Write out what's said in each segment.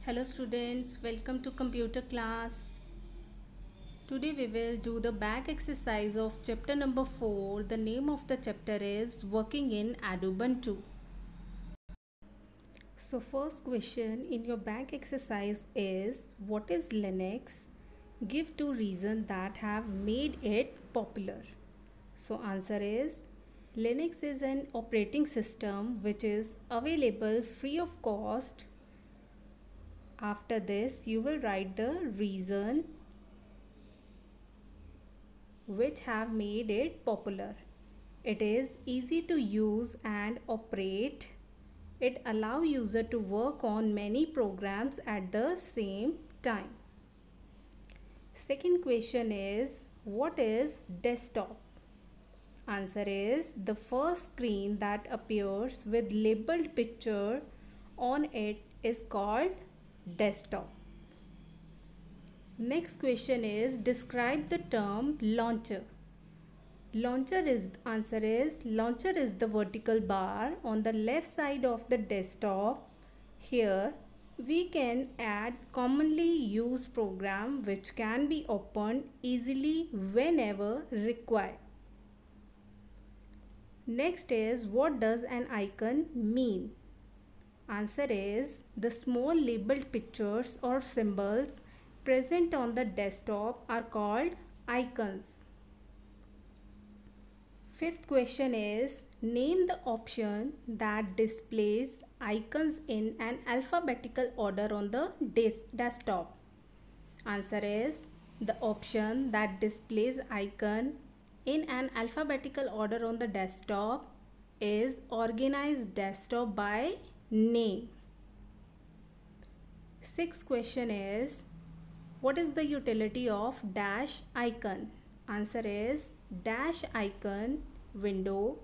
Hello students, welcome to computer class. Today we will do the back exercise of chapter number 4. The name of the chapter is Working in Ubuntu. So first question in your back exercise is what is Linux? Give two reasons that have made it popular. So answer is Linux is an operating system which is available free of cost. After this, you will write the reason which have made it popular. It is easy to use and operate. It allows user to work on many programs at the same time. Second question is what is desktop? Answer is the first screen that appears with labeled picture on it is called desktop. Next question is describe the term launcher. Launcher is the vertical bar on the left side of the desktop. Here we can add commonly used program which can be opened easily whenever required. Next is what does an icon mean? Answer is the small labeled pictures or symbols present on the desktop are called icons. Fifth question is name the option that displays icons in an alphabetical order on the desktop. Answer is the option that displays icon in an alphabetical order on the desktop is organized desktop by name. Sixth question is what is the utility of dash icon? Answer is dash icon window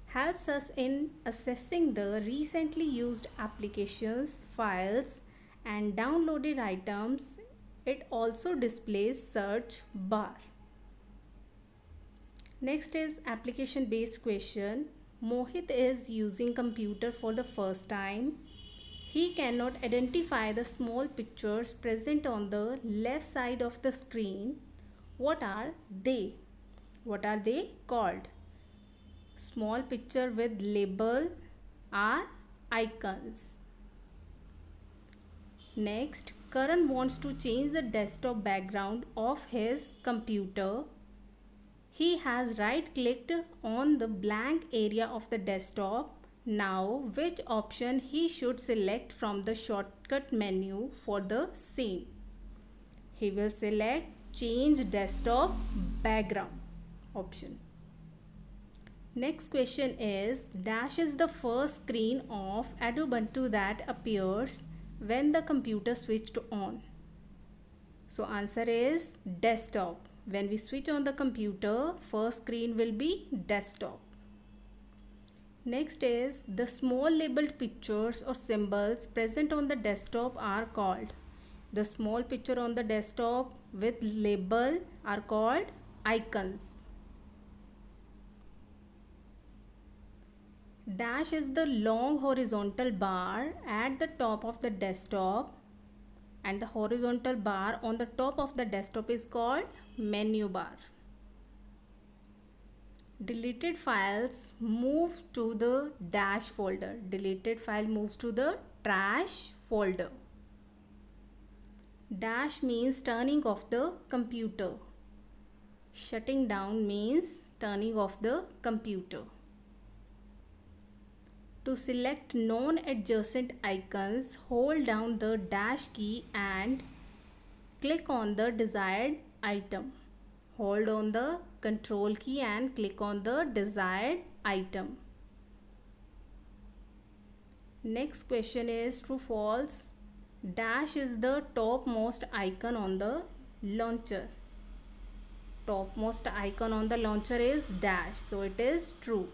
helps us in accessing the recently used applications, files and downloaded items. It also displays search bar. Next is application based question. Mohit is using computer for the first time. He cannot identify the small pictures present on the left side of the screen. What are they? What are they called? Small picture with label are icons. Next, Karan wants to change the desktop background of his computer. He has right-clicked on the blank area of the desktop. Now, which option he should select from the shortcut menu for the same? He will select Change Desktop Background option. Next question is dash is the first screen of Ubuntu that appears when the computer switched on. So answer is desktop. When we switch on the computer, first screen will be desktop. Next is the small labeled pictures or symbols present on the desktop are called. The small picture on the desktop with label are called icons. Dash is the long horizontal bar at the top of the desktop and the horizontal bar on the top of the desktop is called menu bar. Deleted files move to the dash folder. Deleted file moves to the trash folder. Dash means turning off the computer. Shutting down means turning off the computer. To select non-adjacent icons, hold down the dash key and click on the desired item. Hold on the control key and click on the desired item. Next question is true false. Dash is the topmost icon on the launcher. Topmost icon on the launcher is dash, so it is true.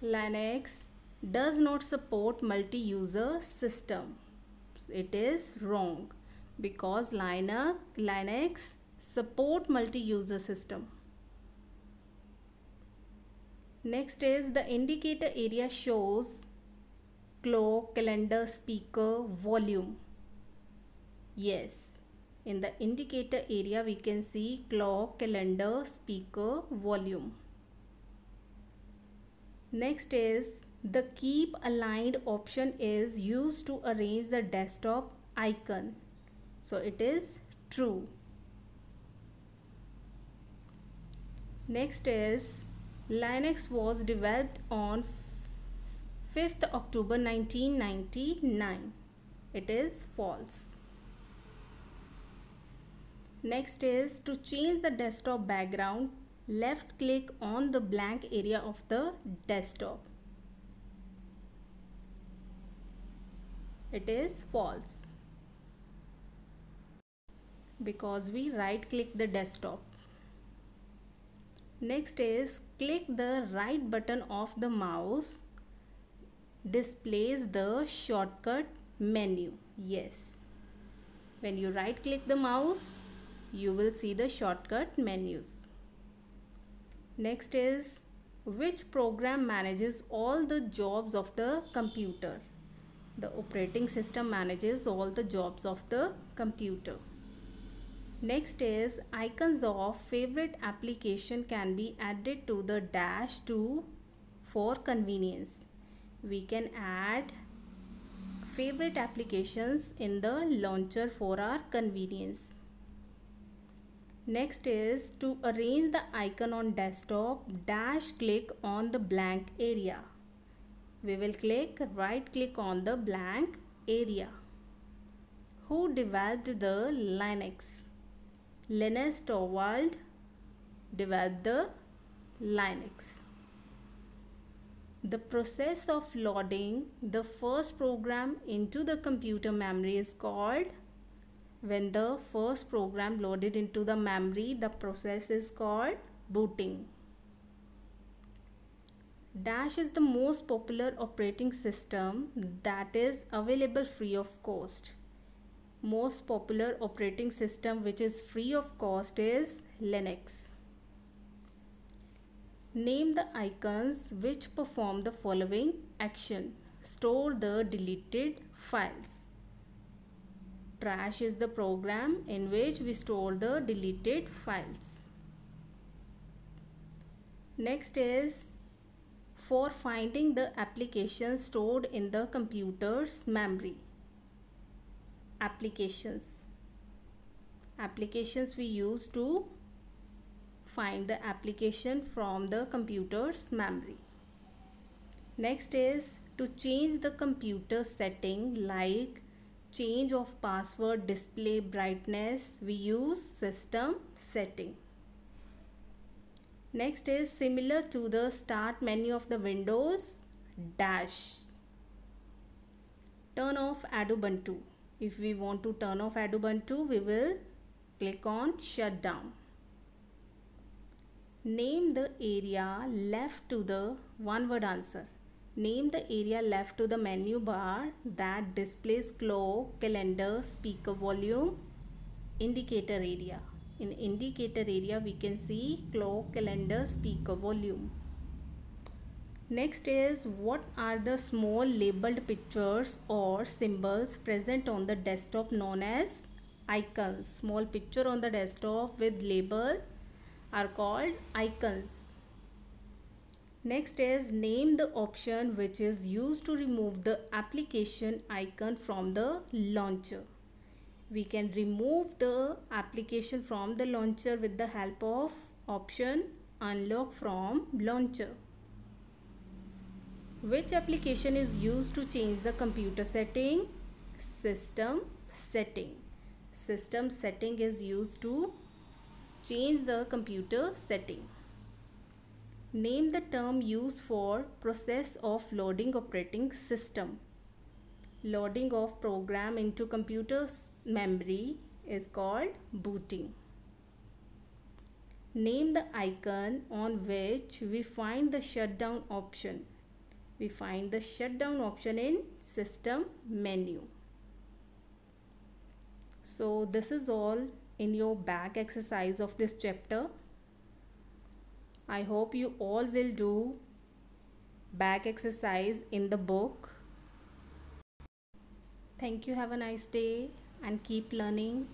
Linux does not support multi-user system. It is wrong because Linux support multi-user system. Next is the indicator area shows clock, calendar, speaker, volume. Yes, in the indicator area we can see clock, calendar, speaker, volume. Next is the keep aligned option is used to arrange the desktop icon. So it is true. Next is Linux was developed on 5th October 1999. It is false. Next is to change the desktop background, left click on the blank area of the desktop. It is false because we right click the desktop. Next is click the right button of the mouse displays the shortcut menu. Yes, when you right click the mouse you will see the shortcut menus. Next is which program manages all the jobs of the computer? The operating system manages all the jobs of the computer. Next is icons of favorite application can be added to the dash to for convenience. We can add favorite applications in the launcher for our convenience. Next is to arrange the icon on desktop, dash click on the blank area. We will right click on the blank area. Who developed the Linux? Linus Torvald developed the Linux. The process of loading the first program into the computer memory is called, when the first program loaded into the memory, the process is called booting. Dash is the most popular operating system that is available free of cost. Most popular operating system which is free of cost is Linux. Name the icons which perform the following action. Store the deleted files. Trash is the program in which we store the deleted files. Next is for finding the application stored in the computer's memory. Applications we use to find the application from the computer's memory. Next is to change the computer setting like change of password, display brightness, we use system setting. Next is similar to the start menu of the Windows, dash. Turn off Ubuntu. If we want to turn off Ubuntu, we will click on shutdown. Name the area left to the one word answer. Name the area left to the menu bar that displays clock, calendar, speaker, volume, indicator area. In indicator area we can see clock, calendar, speaker, volume. Next is what are the small labeled pictures or symbols present on the desktop known as icons. Small picture on the desktop with label are called icons. Next is name the option which is used to remove the application icon from the launcher. We can remove the application from the launcher with the help of option unlock from launcher. Which application is used to change the computer setting? System setting. System setting is used to change the computer setting. Name the term used for process of loading operating system. Loading of program into computer's memory is called booting. Name the icon on which we find the shutdown option. We find the shutdown option in system menu. So this is all in your back exercise of this chapter. I hope you all will do back exercise in the book. Thank you. Have a nice day and keep learning.